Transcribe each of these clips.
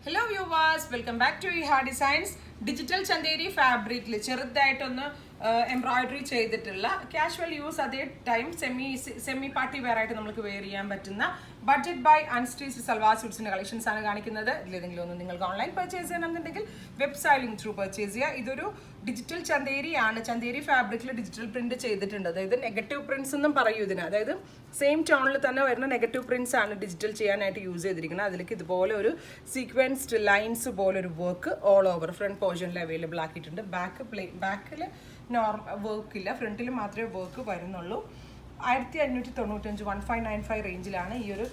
Hello viewers, welcome back to Iha Designs. Digital Chanderi fabric ചെറുതായിട്ടൊന്ന് embroidery ചെയ്തിട്ടുള്ള casual use അതേ time semi party wear ആയിട്ട് നമുക്ക് wear ചെയ്യാൻ പറ്റുന്ന ബഡ്ജറ്റ് ബൈ അൺസ്റ്റിച്ച്ഡ് സൽവാർ സ്യൂട്ട്സിന്റെ കളക്ഷൻസ് ആണ് കാണിക്കുന്നത്. ഇതിലേതെങ്കിലും ഒന്ന് നിങ്ങൾക്ക് ഓൺലൈൻ പർച്ചേസ് ചെയ്യണമെന്നുണ്ടെങ്കിൽ വെബ് സ്റ്റൈലിംഗ് ത്രൂ പർച്ചേസ് ചെയ്യുക. ഇതൊരു ഡിജിറ്റൽ ചന്തേരി ആണ്. ചന്തേരി ഫാബ്രിക്കിൽ ഡിജിറ്റൽ പ്രിന്റ് ചെയ്തിട്ടുണ്ട്. അതായത് നെഗറ്റീവ് പ്രിന്റ്സ് എന്നും പറയൂ ഇതിന്. അതായത് സെയിം ടോണിൽ തന്നെ വരുന്ന നെഗറ്റീവ് പ്രിന്റ്സ് ആണ് ഡിജിറ്റൽ ചെയ്യാനായിട്ട് യൂസ് ചെയ്തിരിക്കുന്നത്. അതിലേക്ക് ഇതുപോലെ ഒരു സീക്വൻസ്ഡ് ലൈൻസ് പോലെ ഒരു വർക്ക് ഓൾ ഓവർ ഫ്രണ്ട് പോർഷനിൽ അവൈലബിൾ ആക്കിയിട്ടുണ്ട്. ബാക്കിൽ വർക്കില്ല, ഫ്രണ്ടിൽ മാത്രമേ വർക്ക് വരുന്നുള്ളൂ. 1595 1595 റേഞ്ചിലാണ് ഈ ഒരു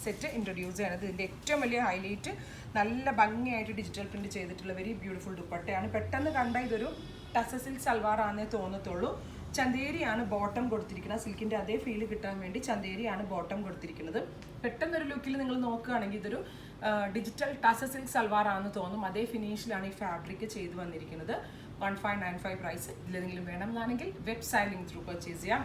സെറ്റ് ഇൻട്രൊഡ്യൂസ് ചെയ്യുന്നത്. ഇതിൻ്റെ ഏറ്റവും വലിയ ഹൈലൈറ്റ് നല്ല ഭംഗിയായിട്ട് ഡിജിറ്റൽ പ്രിന്റ് ചെയ്തിട്ടുള്ള വെരി ബ്യൂട്ടിഫുൾ ദുപ്പട്ടയാണ്. പെട്ടെന്ന് കണ്ട ഇതൊരു ടസർ സിൽക്ക് സൽവാർ ആണെന്നേ തോന്നത്തുള്ളൂ. ചന്തേരിയാണ് ബോട്ടം കൊടുത്തിരിക്കുന്നത്. സിൽക്കിൻ്റെ അതേ ഫീൽ കിട്ടാൻ വേണ്ടി ചന്തേരിയാണ് ബോട്ടം കൊടുത്തിരിക്കുന്നത്. പെട്ടെന്നൊരു ലുക്കിൽ നിങ്ങൾ നോക്കുകയാണെങ്കിൽ ഇതൊരു ഡിജിറ്റൽ ടസർ സിൽക്ക് സൽവാർ ആണെന്ന് തോന്നും. അതേ ഫിനിഷിലാണ് ഈ ഫാബ്രിക് ചെയ്തു വന്നിരിക്കുന്നത്. 1595 പ്രൈസ്. ഇതിലെന്തെങ്കിലും വേണമെന്നാണെങ്കിൽ വെബ് സ്റ്റൈലിംഗ് ത്രൂ പർച്ചേസ് ചെയ്യാം.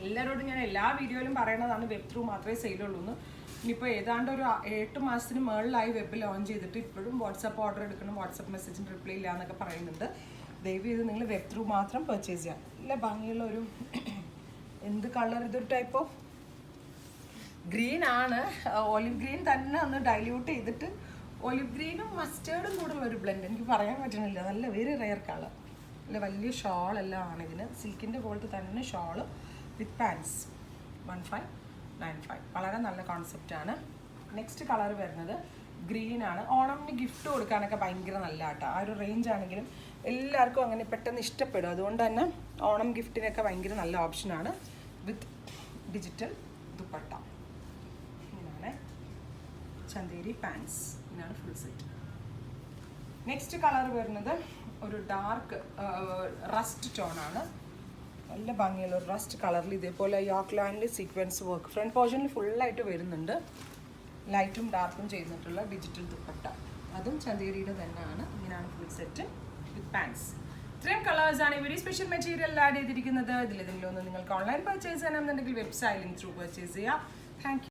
എല്ലാവരോടും ഞാൻ എല്ലാ വീഡിയോയിലും പറയുന്നതാണ് വെബ് ത്രൂ മാത്രമേ സെയിലുള്ളൂ എന്ന്. ഇനിയിപ്പോൾ ഏതാണ്ട് ഒരു 8 മാസത്തിന് മുകളിലായി വെബ് ലോഞ്ച് ചെയ്തിട്ട് ഇപ്പോഴും വാട്സപ്പ് ഓർഡർ എടുക്കണം, വാട്സപ്പ് മെസ്സേജിന് റിപ്ലൈ ഇല്ല എന്നൊക്കെ പറയുന്നുണ്ട്. ദയവ് ചെയ്ത് നിങ്ങൾ വെബ് ത്രൂ മാത്രം പർച്ചേസ് ചെയ്യാം. നല്ല ഭംഗിയുള്ള ഒരു എന്ത് കളർ, ഇതൊരു ടൈപ്പ് ഓഫ് ഗ്രീൻ ആണ്. ഓലിവ് ഗ്രീൻ തന്നെ ഒന്ന് ഡൈല്യൂട്ട് ചെയ്തിട്ട് ഒലിവ് ഗ്രീനും മസ്റ്റേർഡും കൂടെയുള്ള ഒരു ബ്ലെൻഡ്. എനിക്ക് പറയാൻ പറ്റണില്ല. നല്ല വെരി റെയർ കളർ. നല്ല വലിയ ഷോളെല്ലാം ആണ് ഇതിന്. സിൽക്കിൻ്റെ പോലത്തെ തന്നെ ഷോള് വിത്ത് പാൻസ്. 1595. വളരെ നല്ല കോൺസെപ്റ്റാണ്. നെക്സ്റ്റ് കളർ വരുന്നത് ഗ്രീൻ ആണ്. ഓണമിന് ഗിഫ്റ്റ് കൊടുക്കാനൊക്കെ ഭയങ്കര നല്ല ആട്ടോ. ആ ഒരു റേഞ്ച് ആണെങ്കിലും എല്ലാവർക്കും അങ്ങനെ പെട്ടെന്ന് ഇഷ്ടപ്പെടും. അതുകൊണ്ട് തന്നെ ഓണം ഗിഫ്റ്റിനൊക്കെ ഭയങ്കര നല്ല ഓപ്ഷനാണ്. വിത്ത് ഡിജിറ്റൽ ദുപ്പട്ട. ഇങ്ങനെയാണ് ചന്തേരി പാൻസ്. ഇങ്ങനെയാണ് ഫുൾ സെറ്റ്. നെക്സ്റ്റ് കളർ വരുന്നത് ഒരു ഡാർക്ക് റസ്റ്റ് ടോണാണ്. നല്ല ഭംഗിയുള്ള ഒരു റസ്റ്റ് കളറിൽ ഇതേപോലെ യോക്ക് ലൈനിൽ സീക്വൻസ് വർക്ക് ഫ്രണ്ട് പോർഷനിൽ ഫുള്ളായിട്ട് വരുന്നുണ്ട്. ലൈറ്റും ഡാർക്കും ചെയ്തിട്ടുള്ള ഡിജിറ്റൽ ദുപ്പട്ട. അതും ചന്തേരിയുടെ തന്നെയാണ്. ഇങ്ങനെയാണ് ഫുൾ സെറ്റ് വിത്ത് പാൻസ്. ഇത്രയും കളേഴ്സാണ് വെരി സ്പെഷ്യൽ മെറ്റീരിയൽ ആഡ് ചെയ്തിരിക്കുന്നത്. ഇതിലേതെങ്കിലും ഒന്ന് നിങ്ങൾക്ക് ഓൺലൈൻ പർച്ചേസ് ചെയ്യണമെന്നുണ്ടെങ്കിൽ വെബ് സ്റ്റൈലിംഗ് ത്രൂ പർച്ചേസ് ചെയ്യാം. Thank you.